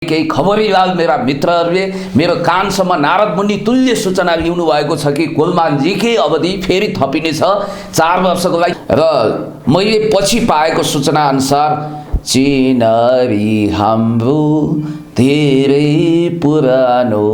केही खबरीलाल मेरा मित्रहरूले मेरो कानसम्म नारद मुनि तुल्य सूचना ल्याउनु भएको छ कि गोलमानजीकै अवधि फेरि थपिनेछ 4 वर्षको लागि। र मैले पछि पाएको सूचना अनुसार चिनारी हाम्रो धेरै पुरानो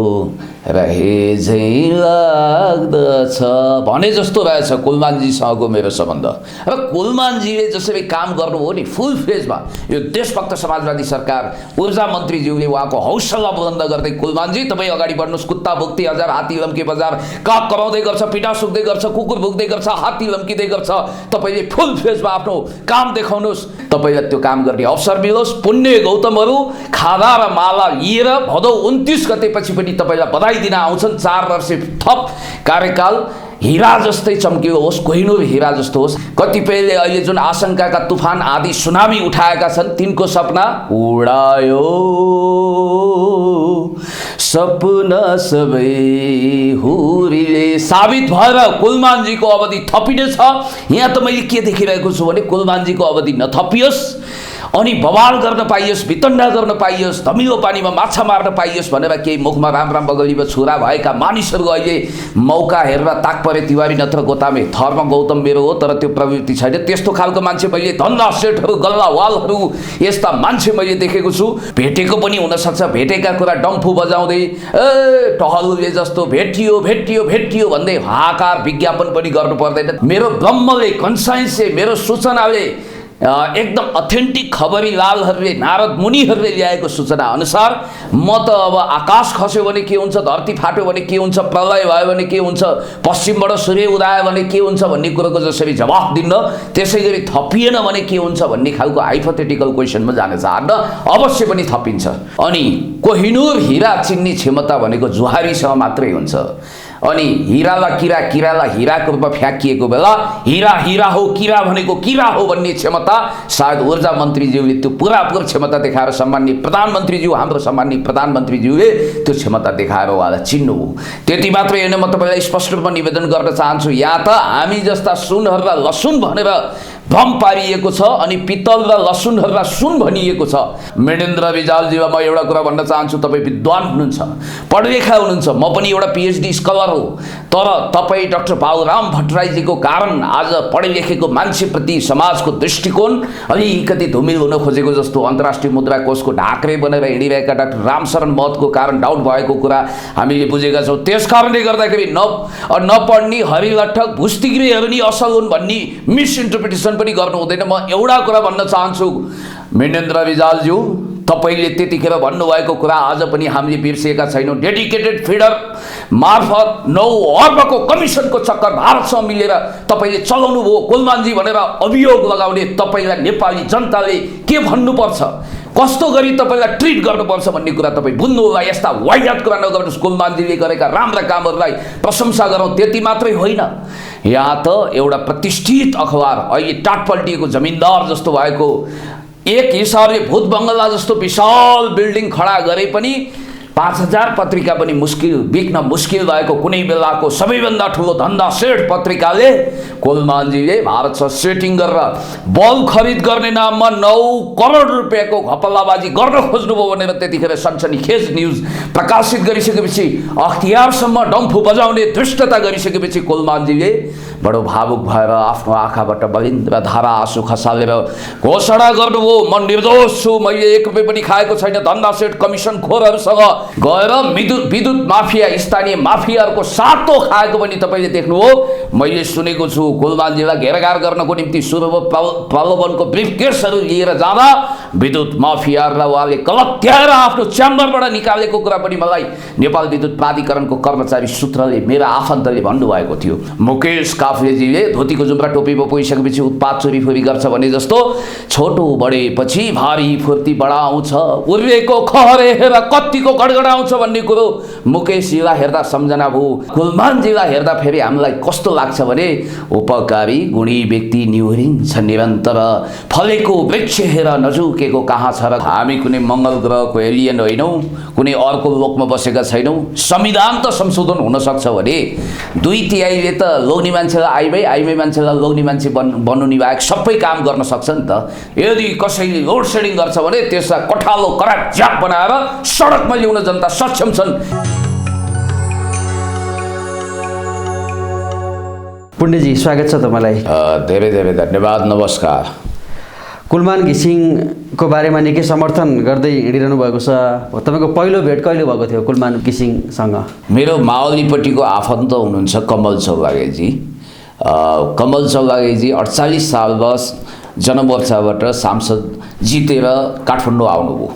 रहे झैँ लाग्दछ भने जस्तो रहेछ कोलमानजीसँगको मेरो सम्बन्ध। र कोलमानजीले जसरी काम गर्नुभयो नि फुल फेजमा, यो देशभक्त समाजवादी सरकार ऊर्जा मन्त्रीज्यूले उहाँको हौसला बुलन्द गर्दै कोलमानजी तपाईँ अगाडि बढ्नुहोस्, कुत्ता भुक्दै हजार हात्ती लम्के बजार काग कराउँदै गर्छ, पिटा सुक्दै गर्छ, कुकुर भुक्दै गर्छ, हात्ती लम्किँदै गर्छ, तपाईँले फुल फेजमा आफ्नो काम देखाउनुहोस्, तपाईँलाई त्यो काम गर्ने अवसर मिलोस्। पुण्य गौतमहरू खादा र माला लिएर भदौ 29 गतेपछि पनि तपाईँलाई बधाई दिन आउँछन्। 4 वर्ष थप कार्यकाल हीरा जस्तै चम्कियो होस्, कोहिनूर हीरा जस्तो होस्। कतिपयले अहिले जुन आशंकाका तुफान आदि सुनामी उठाएका छन् तिनको सपना उडायो सपना सबै हुरीले साबित भएर कोलमानजीको अवधि थपिनेछ। यहाँ त मैले के देखिरहेको छु भने कोलमानजीको अवधि नथपियोस् अनि बवाल गर्न पाइयोस्, वितण्डा गर्न पाइयोस्, धमिलो पानीमा माछा मार्न पाइयोस् भनेर केही मुखमा राम बगलीमा छुरा भएका मानिसहरू अहिले मौका हेरेर ताक परे तिवारी नत्र गोतामे धर्म गौतम मेरो हो तर त्यो प्रवृत्ति छैन। त्यस्तो खालको मान्छे मैले धन्दा सेठहरू गल्लावालहरू यस्ता मान्छे मैले देखेको छु। भेटेको पनि हुनसक्छ, भेटेका कुरा डम्फु बजाउँदै ए टहलले जस्तो भेटियो भेटियो भेटियो भन्दै हाहाकार विज्ञापन पनि गर्नु पर्दैन। मेरो ब्रह्मले कन्साइन्सले मेरो सूचनाले एकदम अथेन्टिक खबरीलालहरूले नारद मुनिहरूले ल्याएको सूचना अनुसार म त अब आकाश खस्यो भने के हुन्छ, धरती फाट्यो भने के हुन्छ, प्रलय भयो भने के हुन्छ, पश्चिमबाट सूर्य उदायो भने के हुन्छ भन्ने कुरोको जसरी जवाफ दिन्न त्यसै गरी थपिएन भने के हुन्छ भन्ने खालको हाइपोथेटिकल क्वेसनमा जान चाहन्न। अवश्य पनि थपिन्छ। अनि कोहिनूर हीरा चिन्ने क्षमता भनेको जुहारीसँग मात्रै हुन्छ। अनि हिराला किरा, किराला हिराको रूपमा फ्याँकिएको बेला हिरा हिरा हो, किरा भनेको किरा हो भन्ने क्षमता सायद ऊर्जा मन्त्रीज्यूले त्यो पुरापुर क्षमता देखाएर सम्माननीय प्रधानमन्त्रीज्यू हाम्रो सम्माननीय प्रधानमन्त्रीज्यूले त्यो क्षमता देखाएर उहाँलाई चिन्नुभयो। त्यति मात्रै होइन, म तपाईँलाई स्पष्ट रूपमा निवेदन गर्न चाहन्छु, यहाँ त हामी जस्ता सुनहरूलाई लसुन भनेर भ्रम पारिएको छ अनि पित्तल र लसुनहरूलाई सुन भनिएको छ। मृणेन्द्र रिजालजीमा म एउटा कुरा भन्न चाहन्छु, तपाईँ विद्वान हुनुहुन्छ, पढलेखा हुनुहुन्छ, म पनि एउटा पिएचडी स्कलर हो, तर तपाईँ डाक्टर बाबुराम भट्टराईजीको कारण आज पढे लेखेको मान्छेप्रति समाजको दृष्टिकोण अलिकति धुमिल हुन खोजेको जस्तो अन्तर्राष्ट्रिय मुद्रा कोषको ढाक्रे बनेर हिँडिरहेका डाक्टर रामशरण महतको कारण डाउट भएको कुरा हामीले बुझेका छौँ। त्यस कारणले गर्दाखेरि नपढ्ने हरिलठक भुस्तिग्रेहरू नि असल हुन् भन्ने मिसइन्टरप्रिटेसन पनि गर्नु हुँदैन। म एउटा कुरा भन्न चाहन्छु मृणेन्द्र रिजालज्यू, तपाईँले त्यतिखेर भन्नुभएको कुरा आज पनि हामीले बिर्सिएका छैनौँ। डेडिकेटेड फिडर मार्फत 9 अर्बको कमिसनको चक्कर भारतसँग मिलेर तपाईँले चलाउनु भयो। कोलमानजी भनेर अभियोग लगाउने तपाईँलाई नेपाली जनताले के भन्नुपर्छ, कस्तो गरी तपाईँलाई ट्रिट गर्नुपर्छ भन्ने कुरा तपाईँ बुझ्नु होला। यस्ता वाइडात कुरा नगर्नुहोस्। कोलमानजीले गरेका राम्रा कामहरूलाई प्रशंसा गरौँ त्यति मात्रै होइन, यहाँ त एउटा प्रतिष्ठित अखबार अहिले टाटपल्टिएको जमिनदार जस्तो भएको एक हिसाबले भूत बङ्गला जस्तो विशाल बिल्डिङ खडा गरे पनि 5000 पत्रिका पनि बिक्न मुस्किल भएको कुनै बेलाको सबैभन्दा ठुलो धन्दा सेठ पत्रिकाले कोलमानजीले भारतसँग सेटिङ गरेर बल खरिद गर्ने नाममा 9 करोड रुपियाँको घपल्लाबाजी गर्न खोज्नुभयो भनेर त्यतिखेर सनसनीखेज न्युज प्रकाशित गरिसकेपछि अख्तियारसम्म डम्फु बजाउने धृष्टता गरिसकेपछि कोलमानजीले बडो भावुक भएर आफ्नो आँखाबाट बलिन्द्र धारा आँसु खसालेर घोषणा गर्नुभयो, म निर्दोष छु, मैले 1 रुपियाँ पनि खाएको छैन, धन्दा सेठ कमिसन खोरहरूसँग गएर विद्युत माफिया स्थानीय माफियाहरूको सातो खाएको पनि तपाईँले देख्नुभयो। मैले सुनेको छु कोलमानजीलाई घेरघार गर्नको निम्ति सुरुमा प्रलोभनको ब्रिफकेसहरू लिएर जाँदा विद्युत माफियाहरूलाई उहाँले कलत्याएर आफ्नो च्याम्बरबाट निकालेको कुरा पनि मलाई नेपाल विद्युत प्राधिकरणको कर्मचारी सूत्रले मेरा आफन्तले भन्नुभएको थियो। मुकेश काफ्लेजीले धोतीको जुम्रा टोपीमा पुगिसकेपछि उत्पात चोरीफोरी गर्छ भने जस्तो छोटो बढेपछि भारी फुर्ती बढाउँछ, उर्रेको खहरे हेर कत्तिको गड गडगडाउँछ भन्ने कुरो मुकेशजीलाई हेर्दा सम्झना भयो। कुलमानजीलाई हेर्दा फेरि हामीलाई कस्तो लाग्छ भने उपकारी गुणी व्यक्ति निहुरिन्छ निरन्तर, फलेको वृक्ष हेर नझुकेको कहाँ छ र। हामी कुनै मङ्गल ग्रहको एलियन होइनौँ, कुनै अर्को लोकमा बसेका छैनौँ। संविधान त संशोधन हुन सक्छ भने 2/3 त लोग्ने मान्छेलाई आइमै मान्छेलाई लोग्ने मान्छे बन्नु बाहेक सबै काम गर्न सक्छ नि त। यदि कसैले लोड सेडिङ गर्छ भने त्यसलाई कठालो कराट ज्याप बनाएर सडकमा ल्याउन जनता सक्षम छन्। पुण्यजी स्वागत छ तपाईँलाई। धेरै धेरै धन्यवाद, नमस्कार। कुलमान घिसिङको बारेमा निकै समर्थन गर्दै हिँडिरहनु भएको छ। तपाईँको पहिलो भेट कहिले भएको थियो कुलमान घिसिङसँग? मेरो मावलीपट्टिको आफन्त हुनुहुन्छ कमल चौलागाईजी। कमल चौलागाईजी 48 साल बस जनमोर्चाबाट सांसद जितेर काठमाडौँ आउनुभयो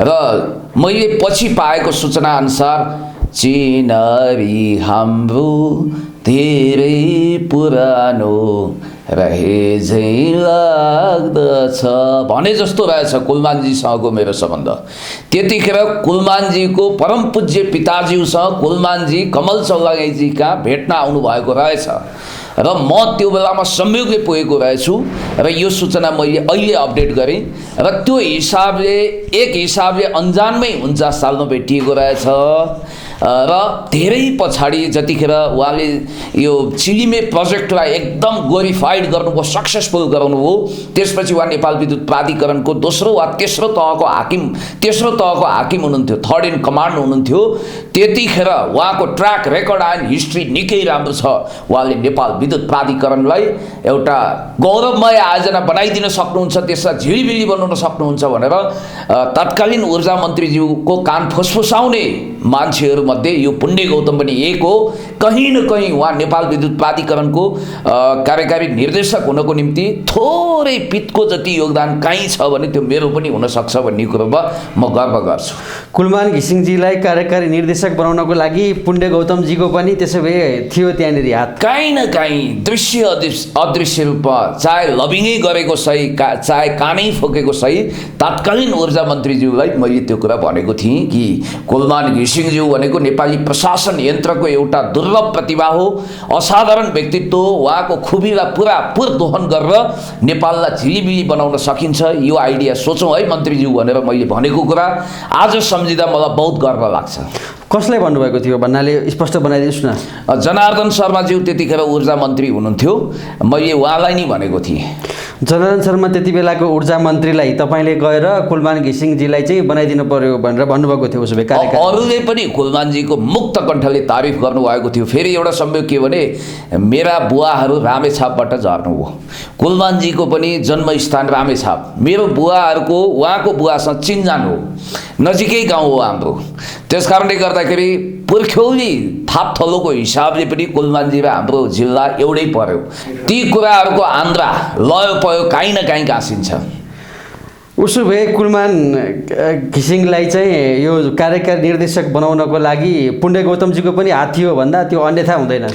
र मैले पछि पाएको सूचना अनुसार चिनारी हाम्रो धेरै पुरानो रहे झै लाग्दछ भने जस्तो रहेछ कुलमानजीसँगको मेरो सम्बन्ध। त्यतिखेर कुलमानजीको परम पूज्य पिताज्यूसँग कुलमानजी कमल चौलागाईजी कहाँ भेट्न आउनुभएको रहेछ र म त्यो बेलामा संयोगले पुगेको रहेछु र यो सूचना मैले अहिले अपडेट गरेँ र त्यो हिसाबले एक हिसाबले अन्जानमै 49 सालमा भेटिएको रहेछ र धेरै पछाडि जतिखेर उहाँले यो चिलिमे प्रोजेक्टलाई एकदम ग्लोरिफाइड गर्नुभयो, सक्सेसफुल गराउनुभयो, त्यसपछि उहाँ नेपाल विद्युत प्राधिकरणको दोस्रो वा तेस्रो तहको हाकिम हुनुहुन्थ्यो, थर्ड इन कमान्ड हुनुहुन्थ्यो। त्यतिखेर उहाँको ट्र्याक रेकर्ड एन्ड हिस्ट्री निकै राम्रो छ। उहाँले नेपाल विद्युत प्राधिकरणलाई एउटा गौरवमय आयोजना बनाइदिन सक्नुहुन्छ, त्यसलाई झिलिबिली बनाउन सक्नुहुन्छ भनेर तत्कालीन ऊर्जा मन्त्रीज्यूको कान फुसफुसाउने मान्छेहरू मध्ये यो पुण्य गौतम पनि एक हो। कहीँ न कहीँ उहाँ नेपाल विद्युत प्राधिकरणको कार्यकारी निर्देशक हुनको निम्ति थोरै पितको जति योगदान कहीँ छ भने त्यो मेरो पनि हुनसक्छ भन्ने कुरोमा म गर्व गर्छु। कुलमान घिसिङजीलाई कार्यकारी निर्देशक बनाउनको लागि पुण्य गौतमजीको पनि त्यसो भए थियो त्यहाँनिर हात? कहीँ न कहीँ दृश्य अदृश्य रूपमा चाहे लबिङै गरेको सही चाहे कानै फुकेको सही तत्कालीन ऊर्जा मन्त्रीज्यूलाई मैले त्यो कुरा भनेको थिएँ कि कुलमान घिसिङज्यू भनेको नेपाली प्रशासन यन्त्रको एउटा दुर्लभ प्रतिभा हो, असाधारण व्यक्तित्व हो। उहाँको खुबीलाई पुरापुर दोहन गरेर नेपाललाई झिलिबिली बनाउन सकिन्छ। यो आइडिया सोचौँ है मन्त्रीज्यू भनेर मैले भनेको कुरा आज सम्झिँदा मलाई बहुत गर्व लाग्छ। कसलाई भन्नुभएको थियो भन्नाले स्पष्ट बनाइदिनुहोस् न। जनार्दन शर्माज्यू त्यतिखेर ऊर्जा मन्त्री हुनुहुन्थ्यो, मैले उहाँलाई नै भनेको थिएँ। जनार्दन शर्मा त्यति बेलाको ऊर्जा मन्त्रीलाई तपाईँले गएर कुलमान घिसिङजीलाई चाहिँ बनाइदिनु पर्यो भनेर भन्नुभएको थियो। उसो भए अरूले पनि कुलमानजीको मुक्त कण्ठले तारिफ गर्नुभएको थियो। फेरि एउटा संयोग के भने मेरा बुवाहरू रामेछापबाट झर्नुभयो, कुलमानजीको पनि जन्मस्थान रामेछाप। मेरो बुवाहरूको उहाँको बुवासँग चिन्जान हो, नजिकै गाउँ हो हाम्रो। त्यस कारणले गर्दाखेरि पुर्ख्यौली थापथलोको हिसाबले पनि कुलमानजी र हाम्रो जिल्ला एउटै पर्यो। ती कुराहरूको आन्द्रा लयो पयो काहीँ न काहीँ गाँसिन्छ। उसो भए कुलमान घिसिङलाई चाहिँ यो कार्यकारी निर्देशक बनाउनको लागि पुण्य गौतमजीको पनि हात थियो भन्दा त्यो अन्यथा हुँदैन?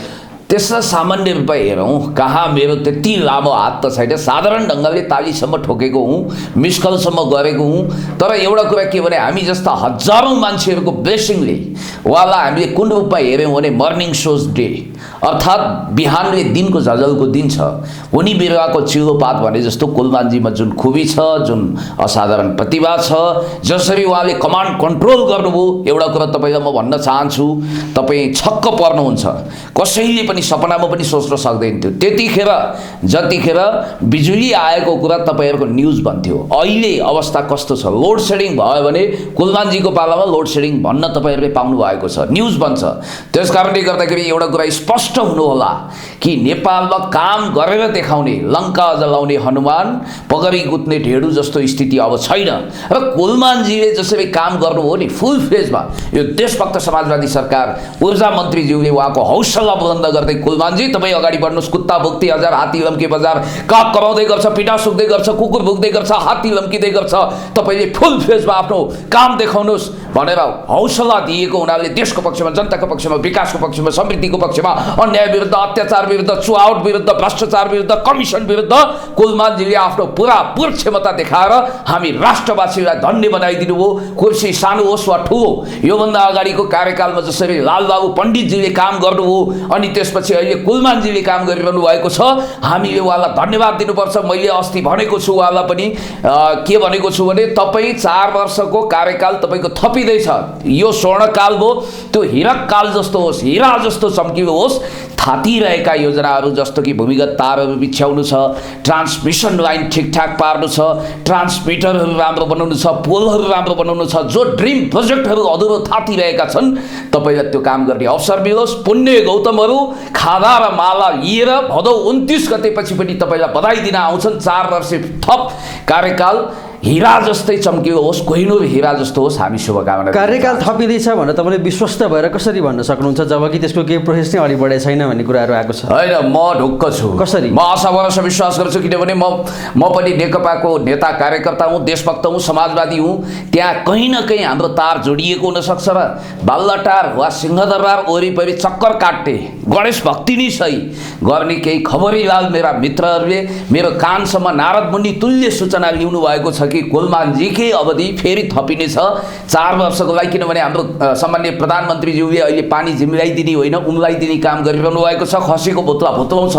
त्यसलाई सामान्य रूपमा हेरौँ, कहाँ मेरो त्यति लामो हात त छैन। साधारण ढङ्गले तालीसम्म ठोकेको हुँ, मिसकलसम्म गरेको हुँ। तर एउटा कुरा के भने हामी जस्ता हजारौँ मान्छेहरूको ब्लेसिङले उहाँलाई हामीले कुन रूपमा हेऱ्यौँ भने मर्निङ सोज डे अर्थात् बिहानले दिनको झलझलको दिन छ, उनी बिरुवाको चिलोपात भने जस्तो कुलमानजीमा जुन खुबी छ, जुन असाधारण प्रतिभा छ, जसरी उहाँले कमान्ड कन्ट्रोल गर्नुभयो। एउटा कुरा तपाईँलाई म भन्न चाहन्छु, तपाईँ छक्क पर्नुहुन्छ। कसैले पनि सपनामा पनि सोच्न सक्दैन थियो त्यतिखेर जतिखेर बिजुली आएको कुरा तपाईँहरूको न्युज भन्थ्यो। अहिले अवस्था कस्तो छ? लोड सेडिङ भयो भने कुलमानजीको पालामा लोड सेडिङ भन्न तपाईँहरूले पाउनु भएको छ, न्युज बन्छ। त्यस कारणले गर्दाखेरि एउटा कुरा स्पष्ट हुनुहोला कि नेपालमा काम गरेर देखाउने, लङ्का जलाउने हनुमान पगरी गुत्ने ढेडु जस्तो स्थिति अब छैन। र कुलमानजीले जसरी काम गर्नुभयो नि फुल फेजमा, यो देशभक्त समाजवादी सरकार ऊर्जा मन्त्रीज्यूले उहाँको हौसला बुलन्द गर्दै कुलमानजी तपाईँ अगाडि बढ्नुहोस्। कुत्ता भुक्ती हजार हात्ती लम्की बजार, काग कराउँदै गर्छ, पिटा सुक्दै गर्छ, कुकुर भुक्दै गर्छ, हात्ती लम्किँदै गर्छ, तपाईँले फुल फेजमा आफ्नो काम देखाउनुहोस् भनेर हौसला दिएको हुनाले देशको पक्षमा, जनताको पक्षमा, विकासको पक्षमा, समृद्धिको पक्षमा, अन्याय विरुद्ध, अत्याचार विरुद्ध, चुहावट विरुद्ध, भ्रष्टाचार विरुद्ध, कमिसन विरुद्ध कुलमानजीले आफ्नो पुरापुर क्षमता देखाएर हामी राष्ट्रवासीलाई धन्य बनाइदिनु हो। कुर्सी सानो होस् वा ठुलो, योभन्दा अगाडिको कार्यकालमा जसरी लालबाबु पण्डितजीले काम गर्नुभयो अनि त्यसपछि अहिले कुलमानजीले काम गरिरहनु भएको छ, हामीले उहाँलाई धन्यवाद दिनुपर्छ। मैले अस्ति भनेको छु उहाँलाई पनि, के भनेको छु भने तपाईँ 4 वर्षको कार्यकाल तपाईँको थपिँदैछ, यो स्वर्णकाल हो, त्यो हिरक काल जस्तो होस्, हिरा जस्तो चम्किलो होस्। थातिरहेका योजनाहरू जस्तो कि भूमिगत तारहरू बिछ्याउनु छ, ट्रान्समिसन लाइन ठिकठाक पार्नु छ, ट्रान्समिटरहरू राम्रो बनाउनु छ, पोलहरू राम्रो बनाउनु छ, जो ड्रिम प्रोजेक्टहरू अधुरो थातिरहेका छन्, तपाईँलाई त्यो काम गर्ने अवसर मिलोस्। पुण्य गौतमहरू खादा र माला लिएर भदौ 29 गतेपछि पनि तपाईँलाई बधाई दिन आउँछन्। 4 वर्ष थप कार्यकाल हिरा जस्तै चम्कियो होस्, कोहिनूर हिरा जस्तो होस्, हामी शुभकामना। कार्यकाल थपिँदैछ भनेर तपाईँले विश्वस्त भएर कसरी भन्न सक्नुहुन्छ जबकि त्यसको केही प्रोसेस नै अगाडि बढेको छैन भन्ने कुराहरू आएको छ? होइन, म ढुक्क छु। कसरी? म आशा भरोसा विश्वास गर्छु, किनभने म पनि नेकपाको नेता कार्यकर्ता हुँ, देशभक्त हुँ, समाजवादी हुँ। त्यहाँ कहीँ न कहीँ हाम्रो तार जोडिएको हुनसक्छ र बाल्लाटार वा सिंहदरबार वरिपरि चक्कर काट्ने, गणेश भक्ति नै सही गर्ने केही खबरीलाल मेरा मित्रहरूले मेरो कानसम्म नारद मुनि तुल्य सूचना ल्याउनु भएको छ कि कुलमानजीकै अवधि फेरि थपिनेछ 4 वर्षको लागि। किनभने हाम्रो सामान्य प्रधानमन्त्रीज्यूले अहिले पानी झिम्लाइदिने होइन, उम्लाइदिने काम गरिरहनु भएको छ। खसीको भुत्ला भुत्लाउँछ,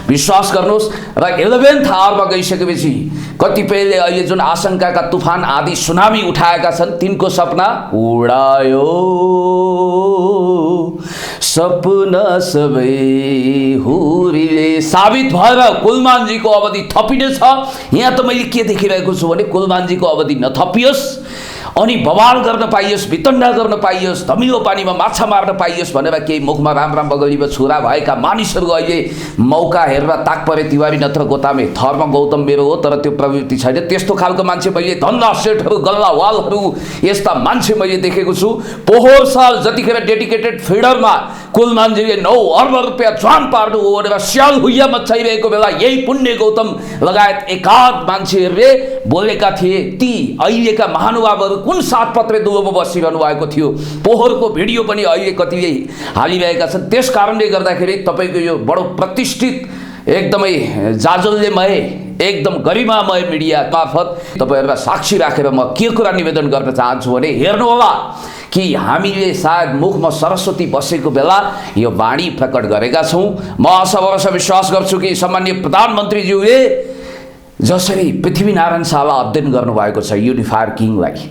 विश्वास गर्नुहोस्। र 11th आवरमा गइसकेपछि कतिपयले अहिले जुन आशंकाका तुफान आदि सुनामी उठाएका छन्, तिनको सपना उडायो, सपना सबै हुरीले साबित भएर कुलमानजीको अवधि थपिनेछ। यहाँ त मैले के देखिरहेको छु भने कुलमानजीको अवधि नथपियोस् अनि बवाल गर्न पाइयोस्, वितण्डा गर्न पाइयोस्, धमिलो पानीमा माछा मार्न पाइयोस् भनेर केही मुखमा राम राम बगलीमा छुरा भएका मानिसहरू अहिले मौका हेरेर ताक परे तिवारी नत्र गोतामे, धर्म गौतम मेरो हो तर त्यो प्रवृत्ति छैन। त्यस्तो खालको मान्छे मैले धन्दा सेठहरू, गल्लावालहरू, यस्ता मान्छे मैले देखेको छु। पोहोर साल जतिखेर डेडिकेटेड फिडरमा कुलमानजीले 9 अर्ब रुपियाँ ज्वान पार्नु हो भनेर स्याल हुइया मचाइरहेको बेला यही पुण्य गौतम लगायत एकाध मान्छेहरूले बोलेका थिए। ती अहिलेका महानुभावहरू कुन 7 पत्रे दुलोमा बसिरहनु भएको थियो। पोहोरको भिडियो पनि अहिले कतिले हालिरहेका छन्। त्यस कारणले गर्दाखेरि तपाईँको यो बडो प्रतिष्ठित, एकदमै जाजल्यमय, एकदम गरिमामय मिडिया मार्फत तपाईँहरूलाई साक्षी राखेर म के कुरा निवेदन गर्न चाहन्छु भने हेर्नुहोला कि हामीले सायद मुखमा सरस्वती बसेको बेला यो वाणी प्रकट गरेका छौँ। म आशा भरोसा विश्वास गर्छु कि सम्माननीय प्रधानमन्त्रीज्यूले जसरी पृथ्वीनारायण शाहलाई अध्ययन गर्नुभएको छ युनिफायर किङलाई,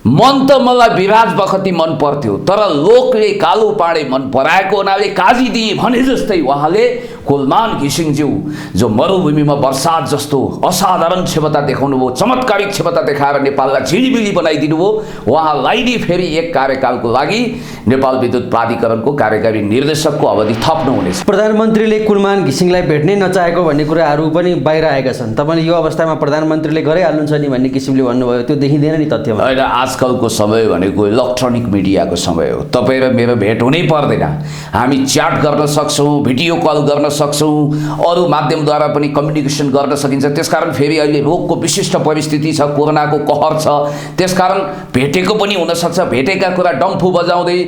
मन त मलाई विराज बखती मन पर्थ्यो तर लोकले कालो पाडे मन पराएको हुनाले काजी दिए भने जस्तै उहाँले कुलमान घिसिङज्यू जो मरुभूमिमा बर्सात जस्तो असाधारण क्षमता देखाउनु भयो, चमत्कारिक क्षमता देखाएर नेपाललाई झिलिमिली बनाइदिनु भयो, उहाँलाई नै फेरि एक कार्यकालको लागि नेपाल विद्युत प्राधिकरणको कार्यकारी निर्देशकको अवधि थप्नु हुनेछ। प्रधानमन्त्रीले कुलमान घिसिङलाई भेट्नै नचाहेको भन्ने कुराहरू पनि बाहिर आएका छन्। तपाईँले यो अवस्थामा प्रधानमन्त्रीले गरिहाल्नुहुन्छ नि भन्ने किसिमले भन्नुभयो, त्यो देखिँदैन नि तथ्यमा? होइन, आजकलको समय भनेको इलेक्ट्रोनिक मिडियाको समय हो। तपाईँ र मेरो भेट हुनै पर्दैन, हामी च्याट गर्न सक्छौँ, भिडियो कल गर्न सक्छौँ, अरू माध्यमद्वारा पनि कम्युनिकेसन गर्न सकिन्छ। त्यसकारण फेरि अहिले रोगको विशिष्ट परिस्थिति छ, कोरोनाको कहर छ, त्यसकारण भेटेको पनि हुनसक्छ। भेटेका कुरा डम्फु बजाउँदै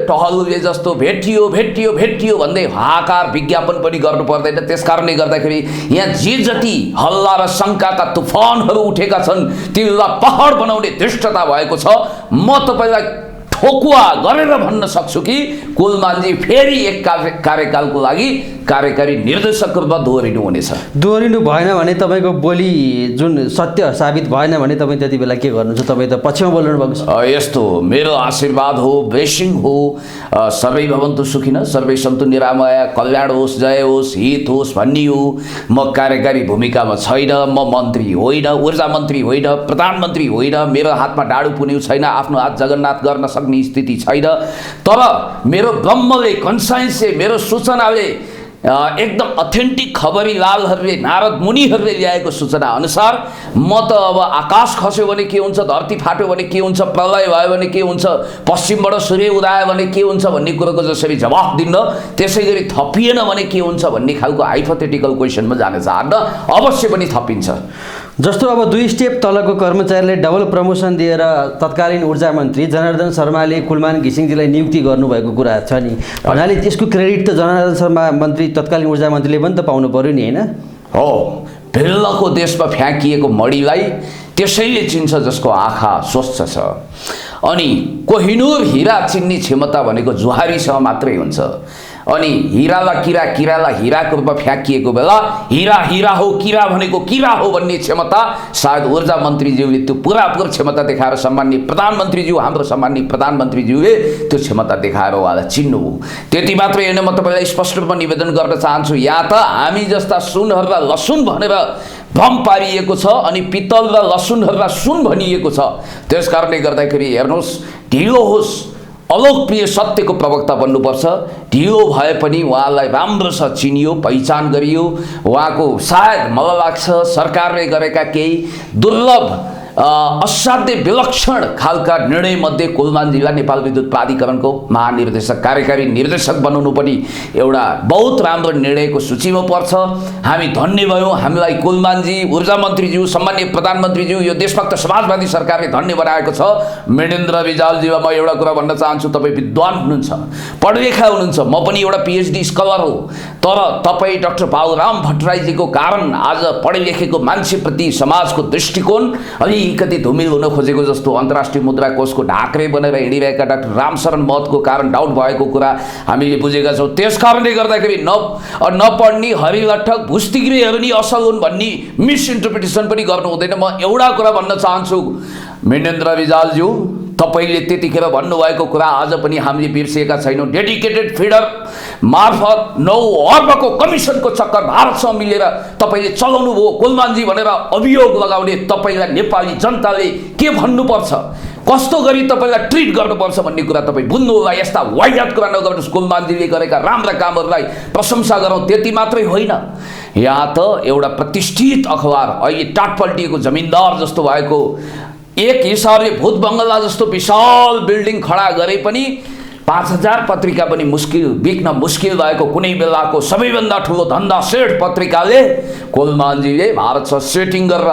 टहलुले जस्तो भेटियो भेटियो भेटियो भन्दै हाहाकार विज्ञापन पनि गर्नु पर्दैन। त्यसकारणले गर्दाखेरि यहाँ जे जति हल्ला र शङ्काका तुफानहरू उठेका छन् तिनलाई पहाड बनाउने धृष्टता भएको छ। म तपाईँलाई ठोकुवा गरेर भन्न सक्छु कि कुलमानजी फेरि एक कार्यकालको लागि कार्यकारी निर्देशकको रूपमा दोहोरिनु हुनेछ। दोहोरिनु भएन भने तपाईँको बोली जुन सत्य साबित भएन भने तपाईँ त्यति बेला के गर्नुहुन्छ? तपाईँ त पछिमा बोल्नु भएको छ। यस्तो मेरो आशीर्वाद हो, ब्लेसिङ हो, सर्वै भवन्तु सुखिनः, सर्वै सन्तु निरामया, कल्याण होस्, जय होस्, हित होस् भन्ने हो। म कार्यकारी भूमिकामा छैन, म मन्त्री होइन, ऊर्जा मन्त्री होइन, प्रधानमन्त्री होइन, मेरो हातमा डाडु पुन्यु छैन, आफ्नो हात जगन्नाथ गर्न सक्ने स्थिति छैन। तर मेरो ब्रह्मले, कन्साइन्सले, मेरो सूचनाले एकदम अथेन्टिक खबरी लालहरूले नारद मुनिहरूले ल्याएको सूचना अनुसार म त अब आकाश खस्यो भने के हुन्छ, धरती फाट्यो भने के हुन्छ, प्रलय भयो भने के हुन्छ, पश्चिमबाट सूर्य उदायो भने के हुन्छ भन्ने कुरोको जसरी जवाफ दिन्न, त्यसै गरी थपिएन भने के हुन्छ भन्ने खालको हाइपोथेटिकल क्वेसनमा जान चाहन्न। अवश्य पनि थपिन्छ। जस्तो अब 2 स्टेप तलको कर्मचारीलाई डबल प्रमोसन दिएर तत्कालीन ऊर्जा मन्त्री जनार्दन शर्माले कुलमान घिसिङजीलाई नियुक्ति गर्नुभएको कुरा छ नि, भन्नाले त्यसको क्रेडिट त जनार्दन शर्मा मन्त्री तत्कालीन ऊर्जा मन्त्रीले पनि त पाउनु पर्यो नि, होइन? हो, भिल्लको देशमा फ्याँकिएको मडीलाई त्यसैले चिन्छ जसको आँखा स्वच्छ छ। अनि कोहिनूर हिरा चिन्ने क्षमता भनेको जुहारीसँग मात्रै हुन्छ। अनि हिरालाई किरा, किरालाई हिराको रूपमा फ्याँकिएको बेला हिरा हिरा हो, किरा भनेको किरा हो भन्ने क्षमता सायद ऊर्जा मन्त्रीज्यूले त्यो पुरापुर क्षमता देखाएर सम्मान्य प्रधानमन्त्रीज्यू, हाम्रो सम्मान्य प्रधानमन्त्रीज्यूले त्यो क्षमता देखाएर उहाँलाई चिन्नु हो। त्यति मात्रै होइन, म तपाईँलाई स्पष्ट रूपमा निवेदन गर्न चाहन्छु, यहाँ त हामी जस्ता सुनहरूलाई लसुन भनेर भ्रम पारिएको छ अनि पित्तल र लसुनहरूलाई सुन भनिएको छ। त्यस कारणले गर्दाखेरि हेर्नुहोस्, ढिलो होस्, अलोकप्रिय सत्यको प्रवक्ता बन्नुपर्छ। ढिलो भए पनि उहाँलाई राम्रोसँग चिनियो, पहिचान गरियो। उहाँको सायद मलाई लाग्छ सरकारले गरेका केही दुर्लभ असाध्य विलक्षण खालका निर्णयमध्ये कुलमानजीलाई नेपाल विद्युत प्राधिकरणको महानिर्देशक, कार्यकारी निर्देशक बनाउनु पनि एउटा बहुत राम्रो निर्णयको सूचीमा पर्छ। हामी धन्य भयौँ, हामीलाई कुलमानजी, ऊर्जा मन्त्रीज्यू, सम्मान्य प्रधानमन्त्रीज्यू, यो देशभक्त समाजवादी सरकारले धन्य बनाएको छ। मृणेन्द्र रिजालजीलाई म एउटा कुरा भन्न चाहन्छु, तपाईँ विद्वान हुनुहुन्छ, पढलेखा हुनुहुन्छ, म पनि एउटा पिएचडी स्कलर हो, तर तपाईँ डाक्टर बाबुराम भट्टराईजीको कारण आज पढे लेखेको मान्छेप्रति समाजको दृष्टिकोण अलिकति धुमिल हुन खोजेको जस्तो अन्तर्राष्ट्रिय मुद्रा कोषको ढाक्रे बनेर हिँडिरहेका डाक्टर रामशरण महतको कारण डाउन भएको कुरा हामीले बुझेका छौँ। त्यस कारणले गर्दाखेरि नपढ्ने हरिलट्ठक भुस्तिग्रेहरू नि असल हुन् भन्ने मिसइन्टरप्रिटेसन पनि गर्नु हुँदैन। म एउटा कुरा भन्न चाहन्छु, मृणेन्द्र रिजालज्यू, तपाईँले त्यतिखेर भन्नुभएको कुरा आज पनि हामीले बिर्सिएका छैनौँ। डेडिकेटेड फिडर मार्फत 9 अर्बको कमिसनको चक्कर भारतसँग मिलेर तपाईँले चलाउनु भयो कुलमानजी भनेर अभियोग लगाउने तपाईँलाई नेपाली जनताले के भन्नुपर्छ, कस्तो गरी तपाईँलाई ट्रिट गर्नुपर्छ भन्ने कुरा तपाईँ बुझ्नु होला। यस्ता वाइयात कुरा नगर्नुहोस्, कुलमानजीले गरेका राम्रा कामहरूलाई प्रशंसा गरौँ। त्यति मात्रै होइन, यहाँ त एउटा प्रतिष्ठित अखबार, अहिले टाटपल्टिएको जमिनदार जस्तो भएको, एक हिसाबले भूत बङ्गला जस्तो विशाल बिल्डिङ खडा गरे पनि 5000 पत्रिका पनि बिक्न मुस्किल भएको कुनै बेलाको सबैभन्दा ठुलो धन्दा सेठ पत्रिकाले कुलमानजीले भारतसँग सेटिङ गरेर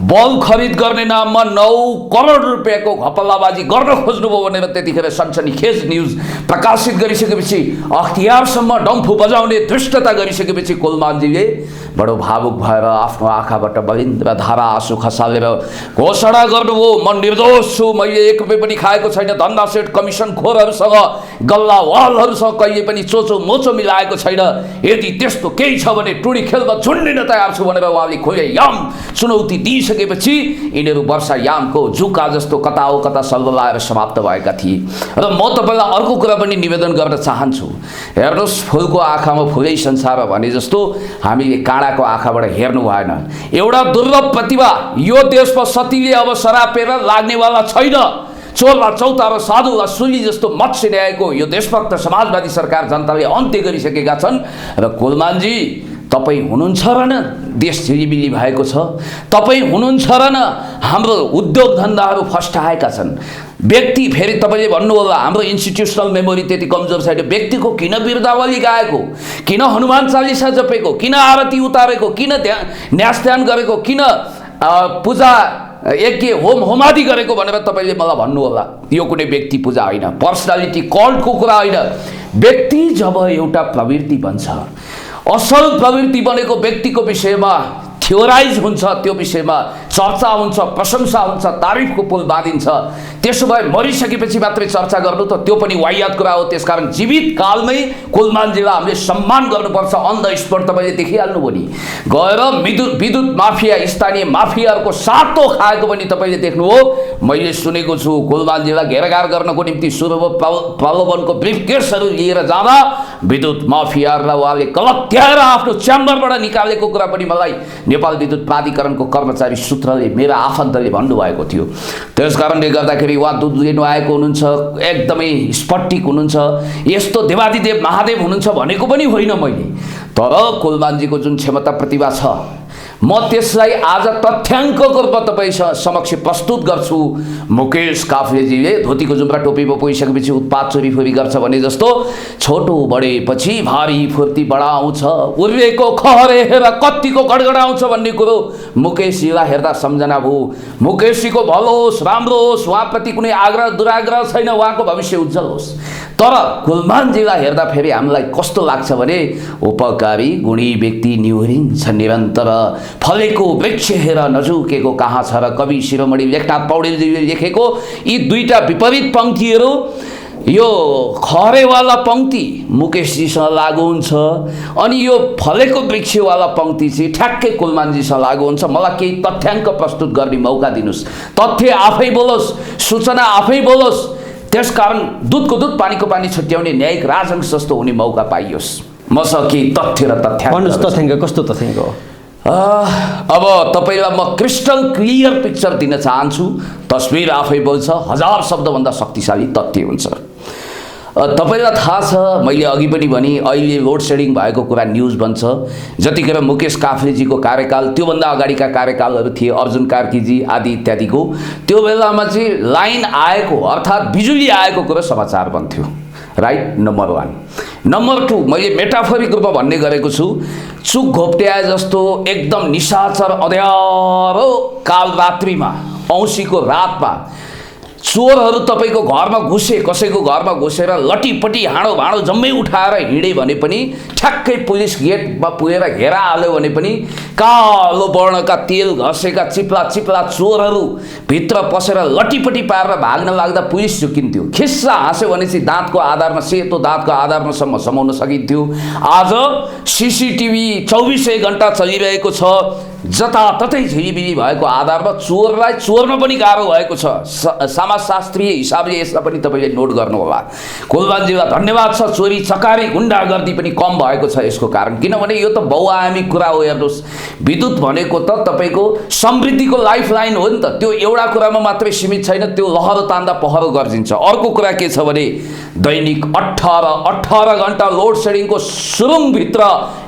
बल खरिद गर्ने नाममा 9 करोड रुपियाँको घपल्लाबाजी गर्न खोज्नुभयो भनेर त्यतिखेर सनसनीखेज न्युज प्रकाशित गरिसकेपछि, अख्तियारसम्म डम्फु बजाउने धृष्टता गरिसकेपछि कुलमानजीले बडो भावुक भएर आफ्नो आँखाबाट बलिन्द्र धारा आँसु खसालेर घोषणा गर्नुभयो, म निर्दोष छु, मैले 1 रुपियाँ पनि खाएको छैन, धन्दा सेठ कमिसन खोरहरूसँग, गल्लावालहरूसँग कहिले पनि चोचो मोचो मिलाएको छैन। यदि त्यस्तो केही छ भने टुडी खेलमा झुन्डिन तयार छु भनेर उहाँले खुलेआम चुनौती दिइसकेपछि यिनीहरू वर्षायामको झुका जस्तो कता हो कता सल्बलाएर समाप्त भएका थिए। र म तपाईँलाई अर्को कुरा पनि निवेदन गर्न चाहन्छु, हेर्नुहोस्, फुलको आँखामा फुलै संसार भने जस्तो हामीले काँडाको आँखाबाट हेर्नु भएन। एउटा दुर्लभ प्रतिभा यो देशमा सतीले अब सरापेर लाग्नेवाला छैन। चोरला चौतारो साधुलाई सुली जस्तो मत्स्य ल्याएको यो देशभक्त समाजवादी सरकार जनताले अन्त्य गरिसकेका छन्। र कुलमानजी, तपाईँ हुनुहुन्छ र न देश झिलिमिली भएको छ, तपाईँ हुनुहुन्छ र न हाम्रो उद्योग धन्दाहरू फस्टाएका छन्। व्यक्ति, फेरि तपाईँले भन्नु होला हाम्रो इन्स्टिट्युसनल मेमोरी त्यति कमजोर छैन, व्यक्तिको किन बिरदावली गाएको, किन हनुमान चालिसा जपेको, किन आरती उतारेको, किन न्यास ध्यान गरेको, किन पूजा यज्ञ होमादि गरेको भनेर तपाईँले मलाई भन्नु होला। यो कुनै व्यक्ति पूजा होइन, पर्सनालिटी कल्टको कुरा होइन। व्यक्ति जब एउटा प्रवृत्ति बन्छ, असल प्रवृत्ति बनेको व्यक्तिको विषयमा थ्योराइज हुन्छ, त्यो विषयमा चर्चा हुन्छ, प्रशंसा हुन्छ, तारिफको पुल बाँधिन्छ। त्यसो भए मरिसकेपछि मात्रै चर्चा गर्नु त त्यो पनि वाहियात कुरा हो। त्यसकारण जीवित कालमै कुलमानजीलाई हामीले सम्मान गर्नुपर्छ। अन द स्पट तपाईँले देखिहाल्नु भयो नि, गएर विद्युत माफिया, स्थानीय माफियाहरूको सातो खाएको पनि तपाईँले देख्नुभयो। मैले सुनेको छु कुलमानजीलाई घेरघार गर्नको निम्ति सुरुमा प्रलोभनको ब्रिफकेसहरू लिएर जाँदा विद्युत माफियाहरूलाई उहाँले कलत्याएर आफ्नो च्याम्बरबाट निकालेको कुरा पनि मलाई नेपाल विद्युत प्राधिकरणको कर्मचारी सूत्र सूत्रले मेरा आफन्तले भन्नुभएको थियो। त्यस कारणले गर्दाखेरि उहाँ दुध लिनु आएको हुनुहुन्छ, एकदमै स्फटिक हुनुहुन्छ, यस्तो देवादिदेव महादेव हुनुहुन्छ भनेको पनि होइन मैले। तर कुलमानजीको जुन क्षमता प्रतिभा छ म त्यसलाई आज तथ्याङ्कको रूपमा तपाईँ समक्ष प्रस्तुत गर्छु। मुकेश काफ्लेजीले धोतीको जुम्रा टोपीमा पुगिसकेपछि उत्पात चोरीफोरी गर्छ भने जस्तो छोटो बढेपछि भारी फुर्ती बढाउँछ, उर्वेको खहरे हेर कत्तिको गडगडाउँछ भन्ने कुरो मुकेशजीलाई हेर्दा सम्झना भयो। मुकेशजीको भलो होस्, राम्रो होस्, उहाँप्रति कुनै आग्रह दुराग्रह छैन, उहाँको भविष्य उज्जवल होस्। तर कुलमानजीलाई हेर्दा फेरि हामीलाई कस्तो लाग्छ भने उपकारी गुणी व्यक्ति निहुरिन्छ निरन्तर, फलेको वृक्ष हेर नजुकेको कहाँ छ र कवि शिरोमणि लेखनाथ पौडेलजीले लेखेको यी दुईटा विपरीत पंक्तिहरू, यो खरेवाला पंक्ति मुकेशजीसँग लागु हुन्छ अनि यो फलेको वृक्षवाला पंक्ति चाहिँ ठ्याक्कै कुलमानजीसँग लागु हुन्छ। मलाई केही तथ्याङ्क प्रस्तुत गर्ने मौका दिनुहोस्, तथ्य आफै बोलोस्, सूचना आफै बोलोस्, त्यसकारण दुधको दुध पानीको पानी छुट्याउने न्यायिक राजहंस जस्तो हुने मौका पाइयोस्। मसँग केही तथ्य र तथ्याङ्क कस्तो तथ्याङ्क हो? अब तपाईँलाई म क्रिस्टल क्लियर पिक्चर दिन चाहन्छु। तस्बिर आफै बोल्छ, 1000 शब्दभन्दा शक्तिशाली तथ्य हुन्छ। तपाईँलाई थाहा छ, मैले अघि पनि भने अहिले लोड सेडिङ भएको कुरा न्युज बन्छ। जतिखेर मुकेश काफ्लेजीको कार्यकाल, त्योभन्दा अगाडिका कार्यकालहरू थिए, अर्जुन कार्कीजी आदि इत्यादिको, त्यो बेलामा चाहिँ लाइन आएको अर्थात् बिजुली आएको कुरा समाचार बन्थ्यो, राइट? नम्बर 1। नम्बर 2, मैले मेटाफोरिक रूपमा भन्ने गरेको छु, चुक घोप्ट्याए जस्तो एकदम निशाचर अँध्यारो कालरात्रिमा, औँसीको रातमा चोरहरू तपाईँको घरमा घुसे, कसैको घरमा घुसेर लटीपटी हाँडो भाँडो जम्मै उठाएर हिँडे भने पनि, ठ्याक्कै पुलिस गेटमा पुगेर घेरा हाल्यो भने पनि कालो वर्णका तेल घसेका चिप्ला चिप्ला चोरहरू भित्र पसेर लटीपटी पारेर भाग्न लाग्दा पुलिस झुकिन्थ्यो। खिस्सा हाँस्यो भने चाहिँ दाँतको आधारमा, सेतो दाँतको आधारमासम्म समाउन सकिन्थ्यो। आज सीसीटीभी 24 घण्टा चलिरहेको छ, जताततै झिलिबिली भएको आधारमा चोरलाई चोर्न पनि गाह्रो भएको छ। समाजशास्त्रीय हिसाबले यसलाई पनि तपाईँले नोट गर्नुहोला। कुलमानजीलाई धन्यवाद छ, चोरी चकारी गुन्डागर्दी पनि कम भएको छ यसको कारण। किनभने यो त बहुआयामी कुरा हो। हेर्नुहोस्, विद्युत भनेको त तपाईँको समृद्धिको लाइफ लाइन हो नि त, त्यो एउटा कुरामा मात्रै सीमित छैन, त्यो लहरो तान्दा पहरो गर्जिन्छ। अर्को कुरा के छ भने दैनिक 18 घण्टा लोड सेडिङको सुरुङभित्र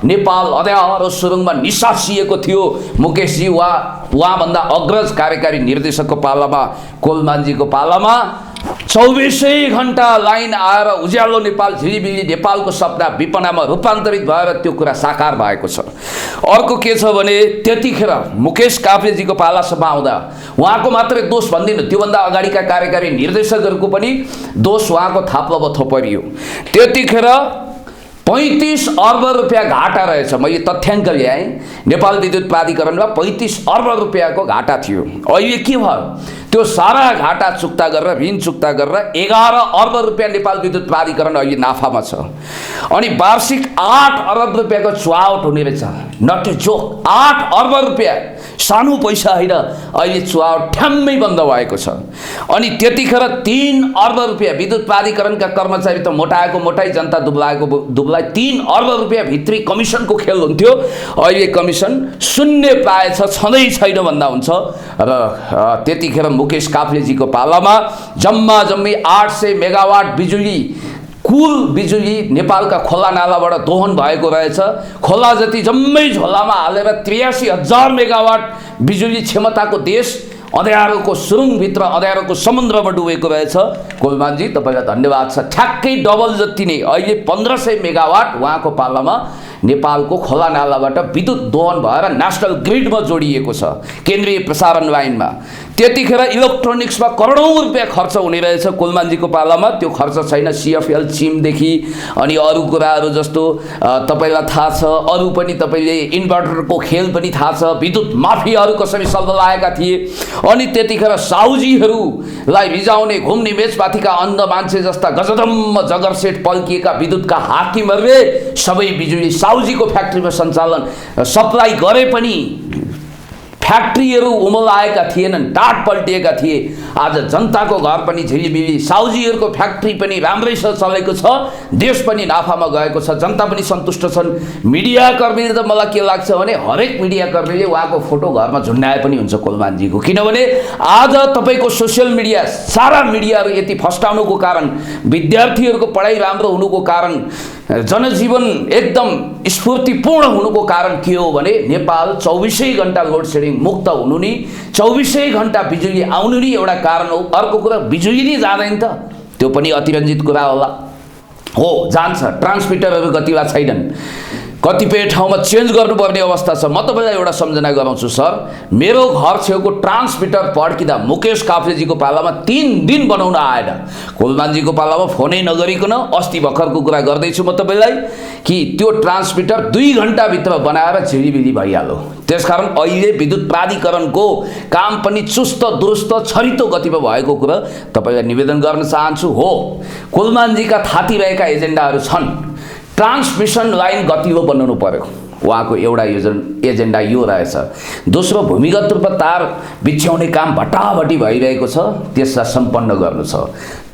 नेपाल अँध्यारो सुरुङमा निसासिएको थियो। मुकेशजी उहाँभन्दा अग्रज कार्यकारी निर्देशकको पालामा, कुलमानजीको पालामा 24 घण्टा लाइन आएर उज्यालो नेपाल, झिलिबिली नेपालको सपना विपनामा रूपान्तरित भएर त्यो कुरा साकार भएको छ। अर्को के छ भने त्यतिखेर मुकेश काफ्लेजीको पालासम्म आउँदा उहाँको मात्रै दोष भन्दिनँ, त्योभन्दा अगाडिका कार्यकारी निर्देशकहरूको पनि दोष उहाँको थाप्लोमा थोपरियो। त्यतिखेर 35 अर्ब रुपियाँ घाटा रहेछ। मैले तथ्याङ्क ल्याएँ, नेपाल विद्युत प्राधिकरणमा 35 अर्ब रुपियाँको घाटा थियो। अहिले के भयो? त्यो सारा घाटा चुक्ता गरेर, ऋण चुक्ता गरेर 11 अर्ब रुपियाँ नेपाल विद्युत प्राधिकरण अहिले नाफामा छ। अनि वार्षिक 8 अर्ब रुपियाँको चुहावट हुने रहेछ। नट ए जोक, 8 अर्ब रुपियाँ सानो पैसा होइन। अहिले चुहावट ठ्याम्मै बन्द भएको छ। अनि त्यतिखेर 3 अर्ब रुपियाँ विद्युत प्राधिकरणका कर्मचारी त मोटाएको मोटाई, जनता दुब्लाएको दुब्लाई, 3 अर्ब रुपियाँ भित्री कमिसनको खेल हुन्थ्यो। अहिले कमिसन शून्य प्राय छ, छँदै छैन भन्दा हुन्छ। र त्यतिखेर मुकेश काफ्लेजीको पालामा जम्मै 800 मेगावाट बिजुली, कुल बिजुली नेपालका खोला नालाबाट दोहन भएको रहेछ। खोला जति जम्मै झोलामा हालेर 83,000 मेगावाट बिजुली क्षमताको देश अँध्यारोको सुरुङभित्र, अँध्यारोको समुद्रमा डुबेको रहेछ। कुलमानजी तपाईँलाई धन्यवाद छ। ठ्याक्कै डबल जति नै, अहिले 1500 मेगावाट उहाँको पालामा नेपालको खोला नालाबाट विद्युत दोहन भएर नेसनल ग्रिडमा जोडिएको छ, केन्द्रीय प्रसारण लाइनमा। त्यतिखेर इलेक्ट्रोनिक्समा करोडौँ रुपियाँ खर्च हुने रहेछ कुलमानजीको पालामा। त्यो खर्च छैन। CFL चिमदेखि अनि अरू कुराहरू जस्तो तपाईँलाई थाहा छ, अरू पनि तपाईँले इन्भर्टरको खेल पनि थाहा छ, विद्युत माफियाहरू कसरी सल्लाएका थिए। अनि त्यतिखेर साउजीहरूलाई रिजाउने, घुम्ने मेचपाथीका अन्ध मान्छे जस्ता गजदम्म जगरसेट पल्किएका विद्युतका हाकिमहरूले सबै बिजुली साउजीको फ्याक्ट्रीमा सञ्चालन सप्लाई गरे पनि फ्याक्ट्रीहरू उमलाएका थिएनन्, टाट पल्टिएका थिए। आज जनताको घर पनि झिलिमिली, साउजीहरूको फ्याक्ट्री पनि राम्रैसँग चलेको छ, देश पनि नाफामा गएको छ, जनता पनि सन्तुष्ट छन्। मिडियाकर्मीले त मलाई के लाग्छ भने हरेक मिडियाकर्मीले उहाँको फोटो घरमा झुन्डाए पनि हुन्छ कोलमानजीको, किनभने आज तपाईँको सोसियल मिडिया, सारा मिडियाहरू यति फस्टाउनुको कारण, विद्यार्थीहरूको पढाइ राम्रो हुनुको कारण, जनजीवन एकदम स्फूर्तिपूर्ण हुनुको कारण के हो भने नेपाल 24 घण्टा लोड सेडिङ मुक्त हुनु नि, 24 घण्टा बिजुली आउनु नि एउटा कारण हो। अर्को कुरा बिजुली नै जाँदैन त, त्यो पनि अतिरञ्जित कुरा होला। हो, जान्छ, ट्रान्समिटरहरू गतिला छैनन्, कतिपय ठाउँमा चेन्ज गर्नुपर्ने अवस्था छ। म तपाईँलाई एउटा सम्झना गराउँछु सर, मेरो घर छेउको ट्रान्समिटर पड्किँदा मुकेश काफ्लेजीको पालामा 3 दिन बनाउन आएन, कोलमानजीको पालामा फोनै नगरिकन अस्ति भर्खरको कुरा गर्दैछु म तपाईँलाई कि त्यो ट्रान्समिटर 2 घण्टाभित्र बनाएर झिलिमिली भइहाल्यो। त्यसकारण अहिले विद्युत प्राधिकरणको काम पनि चुस्त दुरुस्त छरितो गतिमा भएको कुरा तपाईँलाई निवेदन गर्न चाहन्छु। हो, कोलमानजीका थाती रहेका एजेन्डाहरू छन्, ट्रान्समिसन लाइन गतिलो बनाउनु पर्यो, उहाँको एउटा एजेन्डा यो रहेछ। दोस्रो, भूमिगत रूपमा तार बिछ्याउने काम भटाभटी भइरहेको छ, त्यसलाई सम्पन्न गर्नु छ।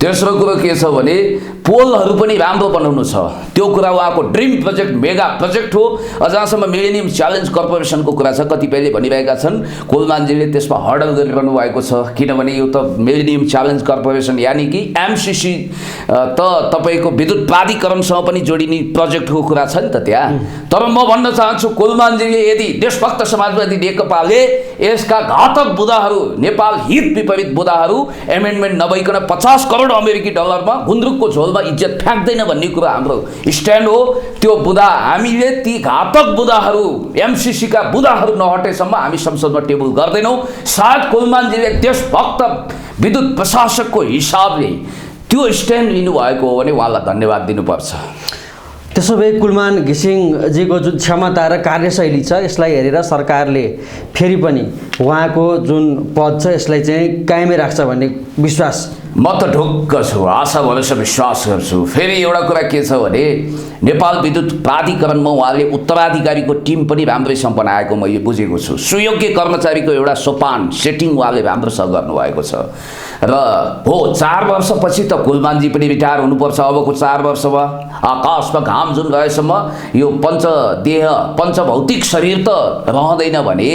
तेस्रो कुरो के छ भने पोलहरू पनि राम्रो बनाउनु छ, त्यो कुरा उहाँको ड्रिम प्रोजेक्ट, मेगा प्रोजेक्ट हो। अझसम्म मिलेनियम च्यालेन्ज कर्पोरेसनको कुरा छ, कतिपयले भनिरहेका छन् कोलमानजीले त्यसमा हर्डल गरिरहनु भएको छ, किनभने यो त मिलेनियम च्यालेन्ज कर्पोरेसन यानि कि एमसिसी त तपाईँको विद्युत प्राधिकरणसँग पनि जोडिने प्रोजेक्टको कुरा छ नि त त्यहाँ। तर म भन्न चाहन्छु कोलमानजीले यदि देशभक्त समाजवादी नेकपाले यसका घातक बुदाहरू, नेपाल हित विपरीत बुदाहरू एमेन्डमेन्ट नभइकन 50 करोड अमेरिकी डलरमा गुन्द्रुकको झोलमा इज्जत फ्याँक्दैन भन्ने कुरा हाम्रो स्ट्यान्ड हो। त्यो बुदा हामीले, ती घातक बुदाहरू, एमसिसीका बुदाहरू नहटेसम्म हामी संसदमा टेबल गर्दैनौँ। सायद कोलमानजीले देशभक्त विद्युत प्रशासकको हिसाबले त्यो स्ट्यान्ड लिनुभएको हो भने उहाँलाई धन्यवाद दिनुपर्छ। त्यसो भए कुलमान घिसिङजीको जुन क्षमता र कार्यशैली छ यसलाई हेरेर सरकारले फेरि पनि उहाँको जुन पद छ यसलाई चाहिँ कायमै राख्छ भन्ने विश्वास म त ढुक्क छु, आशा भरोसा विश्वास गर्छु। फेरि एउटा कुरा के छ भने नेपाल विद्युत प्राधिकरणमा उहाँले उत्तराधिकारीको टिम पनि राम्रैसँग बनाएको मैले बुझेको छु। सुयोग्य कर्मचारीको एउटा सोपान सेटिङ उहाँले राम्रोसँग गर्नुभएको छ। र हो, 4 वर्षपछि त कुलमानजी पनि रिटायर हुनुपर्छ। अबको 4 वर्षमा आकाशमा घाम जुन रहेसम्म यो पञ्चभौतिक शरीर त रहँदैन भने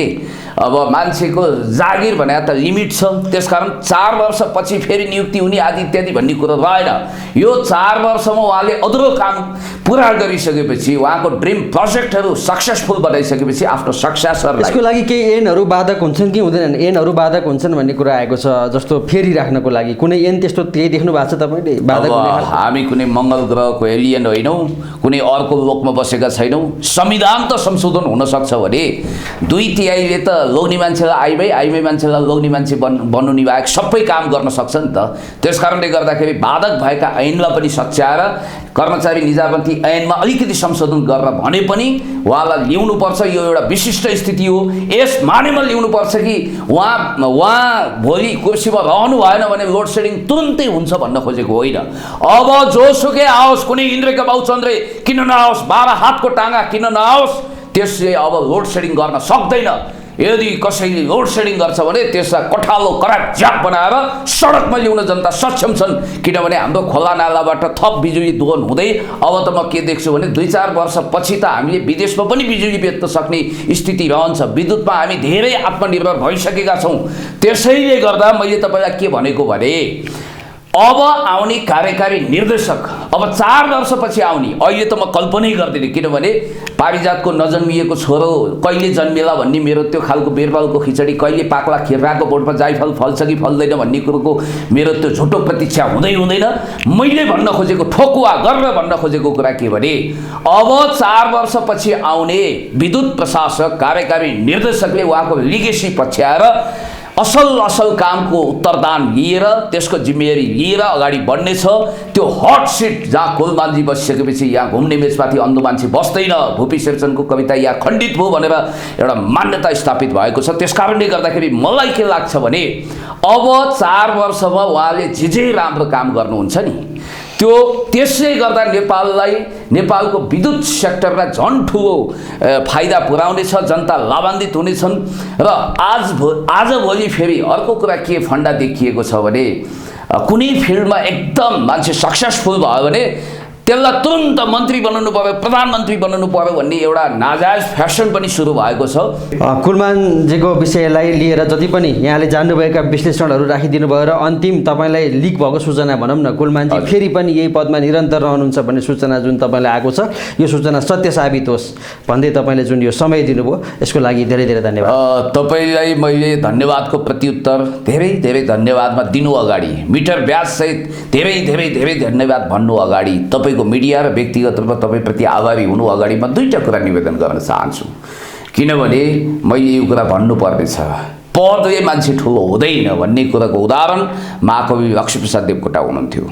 अब मान्छेको जागिर भने त लिमिट छ। त्यसकारण 4 वर्षपछि फेरि नियुक्ति हुने आदि इत्यादि भन्ने कुरो रहेन। यो 4 वर्षमा उहाँले अधुरो काम पुरा गरिसकेपछि, उहाँको ड्रिम प्रोजेक्टहरू सक्सेसफुल बनाइसकेपछि आफ्नो सक्सेसरलाई, यसको लागि केही एनहरू बाधक हुन्छन् कि हुँदैनन्, एनहरू बाधक हुन्छन् भन्ने कुरा आएको छ। जस्तो फेरि राख्नको लागि कुनै एन त्यस्तो केही देख्नु भएको छ तपाईँले बाधक? हामी कुनै मङ्गल ग्रहको एलियन होइनौँ, कुनै अर्को लोकमा बसेका छैनौँ। संविधान त संशोधन हुन सक्छ भने 2/3ले त लोग्ने मान्छेलाई आइमै मान्छेलाई लोग्ने मान्छे बन्नु नि बाहेक सबै काम गर्न सक्छ नि त। त्यस कारणले गर्दाखेरि बाधक भएका ऐनलाई पनि सच्याएर कर्मचारी निजामती ऐनमा अलिकति संशोधन गरेर भने पनि उहाँलाई ल्याउनुपर्छ। यो एउटा विशिष्ट स्थिति हो, यस मानेमा ल्याउनुपर्छ कि उहाँ भोलि कुर्सीमा रहनु भएन भने लोड सेडिङ तुरुन्तै हुन्छ भन्न खोजेको होइन। अब जोसुकै आओस्, कुनै इन्द्रका बाउचन्द्रे किन नआओस्, 12 हातको टाँगा किन नआओस्, त्यसले अब लोड सेडिङ गर्न सक्दैन। यदि कसैले लोड सेडिङ गर्छ भने त्यसलाई कठालो कराक ज्याप बनाएर सडकमा ल्याउन जनता सक्षम छन्। किनभने हाम्रो खोला नालाबाट थप बिजुली दोहन हुँदै अब त म के देख्छु भने 2-4 वर्षपछि त हामीले विदेशमा पनि बिजुली बेच्न सक्ने स्थिति रहन्छ। विद्युतमा हामी धेरै आत्मनिर्भर भइसकेका छौँ। त्यसैले गर्दा मैले तपाईँलाई के भनेको भने अब आउने कार्यकारी निर्देशक अब 4 वर्षपछि आउने, अहिले त म कल्पनै गर्दिनँ। किनभने पारिजातको नजन्मिएको छोरो कहिले जन्मेला भन्ने मेरो त्यो खालको बेरबालको खिचडी, कहिले पाक्ला खिर्राको बोटमा जाइफल फल्छ कि फल्दैन भन्ने कुरोको मेरो त्यो झुटो प्रतीक्षा हुँदैन। मैले भन्न खोजेको, ठोकुवा गरेर भन्न खोजेको कुरा के भने अब 4 वर्षपछि आउने विद्युत प्रशासक कार्यकारी निर्देशकले उहाँको लिगेसी पछ्याएर असल कामको उत्तरदान लिएर त्यसको जिम्मेवारी लिएर अगाडि बढ्नेछ। त्यो हट सिट जहाँ कोलमानजी बसिसकेपछि यहाँ घुम्ने मेचमाथि अन्धो मान्छे बस्दैन, भूपी शेरचनको कविता यहाँ खण्डित भयो भनेर एउटा मान्यता स्थापित भएको छ। त्यसकारणले गर्दाखेरि मलाई के लाग्छ भने अब 4 वर्षमा उहाँले जे राम्रो काम गर्नुहुन्छ नि त्यो त्यसले गर्दा नेपालको विद्युत सेक्टरलाई झन् ठुलो फाइदा पुर्याउनेछ, जनता लाभान्वित हुनेछन्। र आजभोलि फेरि अर्को कुरा के फन्डा देखिएको छ भने कुनै फिल्डमा एकदम मान्छे सक्सेसफुल भयो भने त्यसलाई तुरन्त मन्त्री बनाउनु पर्यो, प्रधानमन्त्री बनाउनु पर्यो भन्ने एउटा नाजायज फ्यासन पनि सुरु भएको छ। कुलमानजीको विषयलाई लिएर जति पनि यहाँले जान्नुभएका विश्लेषणहरू राखिदिनु भयो र अन्तिम तपाईँलाई लिक भएको सूचना भनौँ न, कुलमानजी फेरि पनि यही पदमा निरन्तर रहनुहुन्छ भन्ने सूचना जुन तपाईँलाई आएको छ, यो सूचना सत्य साबित होस् भन्दै तपाईँले जुन यो समय दिनुभयो यसको लागि धेरै धेरै धन्यवाद। तपाईँलाई मैले धन्यवादको प्रत्युत्तर धेरै धेरै धन्यवादमा दिनु अगाडि, मिटर ब्याजसहित धेरै धेरै धेरै धन्यवाद भन्नु अगाडि, तपाईँको मिडिया र व्यक्तिगत रूपमा तपाईँप्रति आभारी हुनु अगाडि म दुईवटा कुरा निवेदन गर्न चाहन्छु। किनभने मैले यो कुरा भन्नुपर्नेछ, पदले मान्छे ठुलो हुँदैन भन्ने कुराको उदाहरण महाकवि लक्ष्मीप्रसाद देवकोटा हुनुहुन्थ्यो।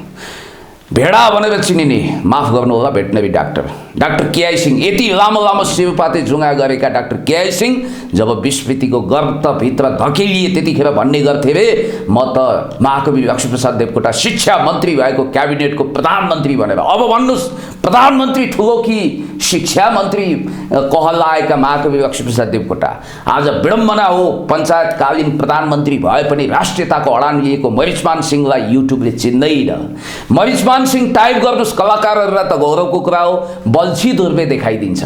भेडा भनेर चिनिने, माफ गर्नुहोला, भेटनरी डाक्टर केआई सिंह, यति लामो लामो सेवापाते जुङ्गा गरेका डाक्टर केआई सिंह जब विस्मृतिको गर्तभित्र धकेलिए त्यतिखेर भन्ने गर्थे रे म त महाकवि लक्ष्मीप्रसाद देवकोटा शिक्षा मन्त्री भएको क्याबिनेटको प्रधानमन्त्री भनेर। अब भन्नुहोस् प्रधानमन्त्री ठुलो कि शिक्षा मन्त्री कहलाएका महाकवि लक्ष्मीप्रसाद देवकोटा आज विडम्बना हो। पञ्चायतकालीन प्रधानमन्त्री भए पनि राष्ट्रियताको अडान लिएको मरिचमान सिंहलाई युट्युबले चिन्दैन। मरिचमान सिंह टाइप गर्नुहोस्, कलाकारहरूलाई त गौरवको कुरा हो, बल्छी दुर्बे देखाइदिन्छ।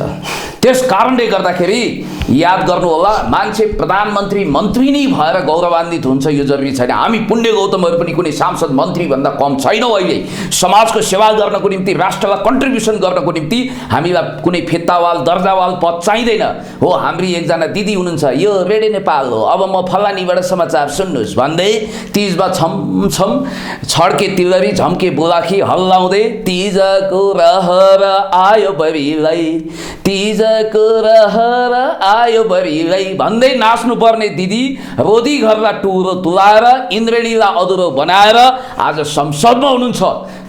त्यस कारणले गर्दाखेरि याद गर्नुहोला, मान्छे प्रधानमन्त्री मन्त्री नै भएर गौरवान्वित हुन्छ यो जरुरी छैन। हामी पुण्य गौतमहरू पनि कुनै सांसद मन्त्री भन्दा कम छैनौँ। अहिले समाजको सेवा गर्नको निम्ति, राष्ट्रलाई कन्ट्रिब्युसन गर्नको निम्ति हामीलाई कुनै फेत्तावाल दर्जावाल पद चाहिँदैन। हो, हाम्री एकजना दिदी हुनुहुन्छ, यो रेडियो नेपाल हो, अब म फलानीबाट समाचार सुन्नुहोस् भन्दै तिजमा छमछम छड्के तिलरी झम्के बुलाखी हल्लाउँदै तिजको रहर आयो बरिलाई, तिजको रहर आयो बरिलाई भन्दै नाच्नु पर्ने दिदी रोदी घरलाई टुरो तुलाएर इन्द्रेणीलाई अधुरो बनाएर आज संसदमा हुनुहुन्छ।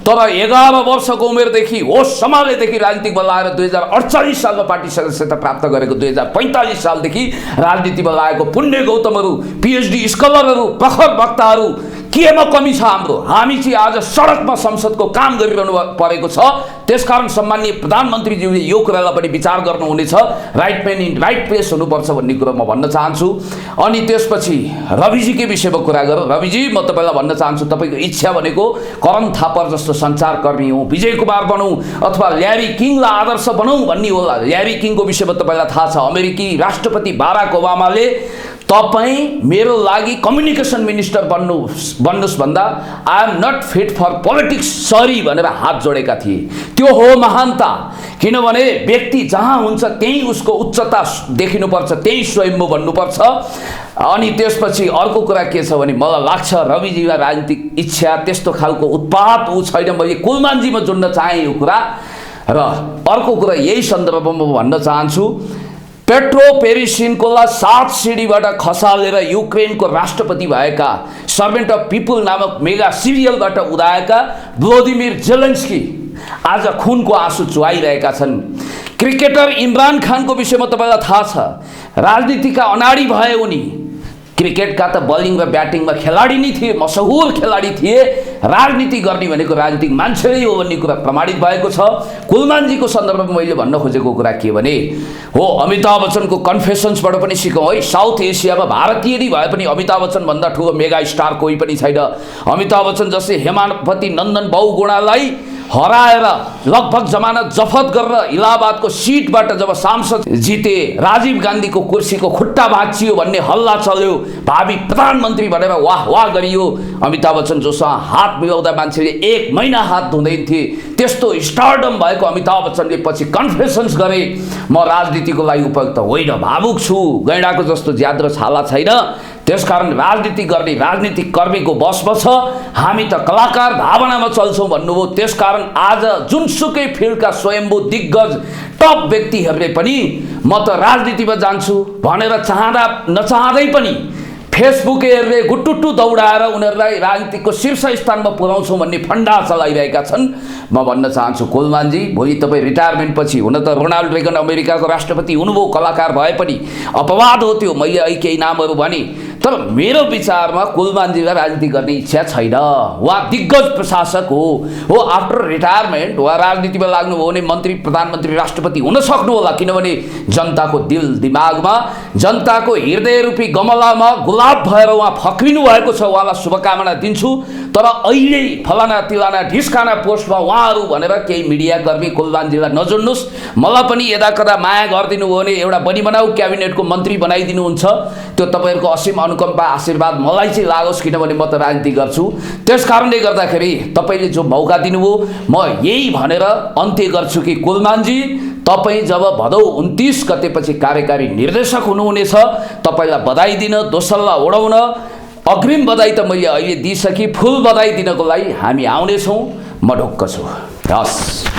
तर 11 वर्षको उमेरदेखि होस सम्हालेदेखि राजनीतिमा लागेर 2048 सालमा पार्टी सदस्यता प्राप्त गरेको, 2045 सालदेखि राजनीतिमा लागेको पुण्य गौतमहरू, पिएचडी स्कलरहरू, प्रखर वक्ताहरू केमा कमी छ हाम्रो? हामी चाहिँ आज सडकमा संसदको काम गरिरहनु परेको छ। त्यसकारण सम्माननीय प्रधानमन्त्रीज्यूले यो कुरालाई पनि विचार गर्नुहुनेछ, right man in right place हुनुपर्छ भन्ने कुरा म भन्न चाहन्छु। अनि त्यसपछि रविजीकै विषयमा कुरा गरौँ। रविजी, म तपाईँलाई भन्न चाहन्छु, तपाईँको इच्छा भनेको करण थापर जस्तो सञ्चारकर्मी हो, विजय कुमार बनौँ अथवा ल्यारी किङलाई आदर्श बनाऊँ भन्ने होला। ल्यारी किङको विषयमा तपाईँलाई थाहा छ, अमेरिकी राष्ट्रपति बाराक ओबामाले तपाईँ मेरो लागि कम्युनिकेसन मिनिस्टर बन्नुहोस् भन्दा I am not fit for politics sorry भनेर हात जोडेका थिए। त्यो हो महानता। किनभने व्यक्ति जहाँ हुन्छ त्यही उसको उच्चता देखिनुपर्छ, त्यही स्वयम्भू भन्नुपर्छ। अनि त्यसपछि अर्को कुरा के छ भने मलाई लाग्छ रविजीलाई राजनीतिक इच्छा त्यस्तो खालको उत्पात ऊ छैन। मैले कुलमानजीमा जोड्न चाहेँ यो कुरा। र अर्को कुरा यही सन्दर्भमा म भन्न चाहन्छु, पेट्रो पेरिसिनकोलाई 7 सिडीबाट खसालेर युक्रेनको राष्ट्रपति भएका, सर्भेन्ट अफ पिपुल नामक मेगा सिरियलबाट उदाएका भ्लादिमिर जेलेन्स्की आज खुनको आँसु चुहाइरहेका छन्। क्रिकेटर इमरान खानको विषयमा तपाईँलाई थाहा छ, राजनीतिका अनाडी भए उनी। क्रिकेटका त बलिङ र ब्याटिङमा खेलाडी नै थिए, मशहुर खेलाडी थिए। राजनीति गर्ने भनेको राजनीतिक मान्छे नै हो भन्ने कुरा प्रमाणित भएको छ। कुलमानजीको सन्दर्भमा मैले भन्न खोजेको कुरा के भने हो, अमिताभ बच्चनको कन्फेसन्सबाट पनि सिकौँ है। साउथ एसियामा भारतीय नै भए पनि अमिताभ बच्चन भन्दा ठुलो मेगा स्टार कोही पनि छैन। अमिताभ बच्चन जस्तै हेमावती नन्दन बहुगुणालाई हराएर लगभग जमानत जफत गरेर इलाहाबादको सिटबाट जब सांसद जिते, राजीव गान्धीको कुर्सीको खुट्टा भाँचियो भन्ने हल्ला चल्यो, भावी प्रधानमन्त्री भनेर वाह वाह गरियो। अमिताभ बच्चन जोसँग हात मिलाउँदा मान्छेले 1 महिना हात धुँदैन थिए, त्यस्तो स्टारडम भएको अमिताभ बच्चनले पछि कन्फेसन्स गरे, म राजनीतिको लागि उपयुक्त होइन, भावुक छु, गैँडाको जस्तो ज्याद्रो छाला छैन। त्यसकारण राजनीति गर्ने राजनीतिक कर्मीको बसमा छ, हामी त कलाकार भावनामा चल्छौँ भन्नुभयो। त्यसकारण आज जुनसुकै फिल्डका स्वयम्भू दिग्गज टप व्यक्तिहरूले पनि म त राजनीतिमा जान्छु भनेर चाहँदा नचाहँदै पनि फेसबुकहरूले गुटुटु दौडाएर उनीहरूलाई राजनीतिको शीर्ष स्थानमा पुर्याउँछौँ भन्ने फन्डा चलाइरहेका छन्। म भन्न चाहन्छु कुलमानजी, भोलि तपाईँ रिटायरमेन्ट पछि, हुन त रोनाल्ड रेगन अमेरिकाको राष्ट्रपति हुनुभयो, कलाकार भए पनि अपवाद हो त्यो, मैले केही नामहरू भने, तर मेरो विचारमा कुलमानजीलाई राजनीति गर्ने इच्छा छैन। उहाँ दिग्गज प्रशासक हो आफ्टर रिटायरमेन्ट उहाँ राजनीतिमा लाग्नुभयो भने मन्त्री, प्रधानमन्त्री, राष्ट्रपति हुन सक्नु होला, किनभने जनताको दिल दिमागमा, जनताको हृदयरूपी गमलामा गुलाब भएर उहाँ फक्रिनु भएको छ। उहाँलाई शुभकामना दिन्छु। तर अहिले फलाना तिलाना ढिस्काना पोस्टमा उहाँहरू भनेर केही मिडियाकर्मी कुलमानजीलाई नजोड्नुहोस्। मलाई पनि यदा कदा माया गरिदिनु हो भने एउटा बनी बनाऊ क्याबिनेटको मन्त्री बनाइदिनुहुन्छ, त्यो तपाईँहरूको असीम अनुकम्पा आशीर्वाद मलाई चाहिँ लागोस्, किनभने म त राजनीति गर्छु। त्यस कारणले गर्दाखेरि तपाईँले जो मौका दिनुभयो, म यही भनेर अन्त्य गर्छु कि कुलमानजी, तपाईँ जब भदौ 29 गतेपछि कार्यकारी निर्देशक हुनुहुनेछ, तपाईँलाई बधाई दिन, दोसल्ला उडाउन, अग्रिम बधाई त मैले अहिले दिइसकेँ, फुल बधाई दिनको लागि हामी आउनेछौँ। म ढुक्क छु। हस्।